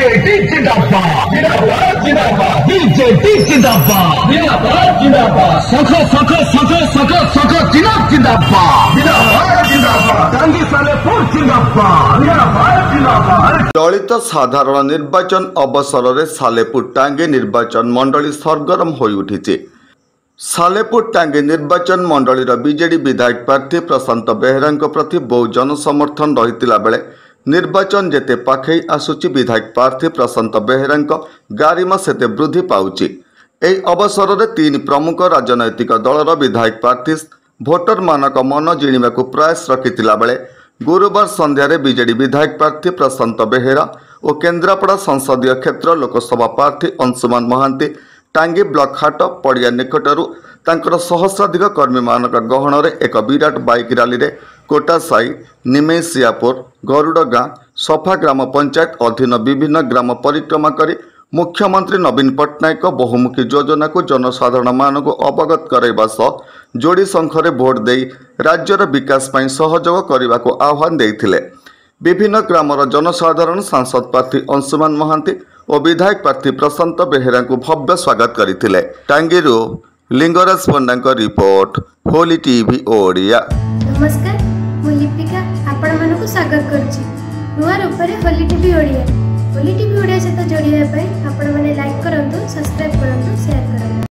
BJD जिंदाबाद जिंदाबाद जिंदाबाद बीजेडी जिंदाबाद जिंदाबाद जिंदाबाद सखो सखो सखो सखो सखो जिंदाबाद जिंदाबाद जिंदाबाद टांगी सालेपुर जिंदाबाद जिंदाबाद जिंदाबाद। चलित साधारण निर्वाचन अवसर में सालेपुर टांगी निर्वाचन मंडली सरगरम हो उठी। सालेपुर टांगी निर्वाचन मंडलीर बीजेडी विधायक प्रार्थी प्रशांत बेहेरा प्रति बहु जनसमर्थन रही बेले निर्वाचन जेते पाखई आसुची विधायक प्रार्थी प्रशांत बेहेरा गारिमा सेते वृद्धि पाउची। एही अवसर में तीन प्रमुख राजनैतिक दलर विधायक प्रार्थी भोटर मानक मन जिणिबाकू प्रयास रखिथिला बेले गुरुवार संध्यारे बीजेडी विधायक प्रार्थी प्रशांत बेहेरा और केन्द्रापड़ा संसदीय क्षेत्र लोकसभा प्रार्थी अंशुमान महांती टांगी ब्लॉक हाट पड़िया निकटरू तांकर सहस्राधिक कर्मी मानक गहन एक विराट बाइक रैली रे कोटासाई निमेसियापुर गरुड़ गाँ सफा ग्राम पंचायत अधीन विभिन्न ग्राम परिक्रमा करी मुख्यमंत्री नवीन पट्टनायक बहुमुखी योजना को जनसाधारण मानक अवगत कराइबा सह जोड़ी शंखरे भोट दे राज्यर विकास पई सहयोग करने को आह्वान देइथिले। विभिन्न ग्रामर जनसाधारण सांसद प्रार्थी अंशुमान महांती और विधायक प्रार्थी प्रशांत बेहेरा को भव्य स्वागत करथिले। टांगीरू लिंगराज पंडा रिपोर्ट होली टीवी ओडिया। नमस्कार मु लिपिका आपण मानक स्वागत करछि नुआ रूपरे होली टीवी ओडिया। होली टीवी ओडिया सहित जोड़िया आपण माने लाइक करंतु सब्सक्राइब करंतु शेयर करंतु।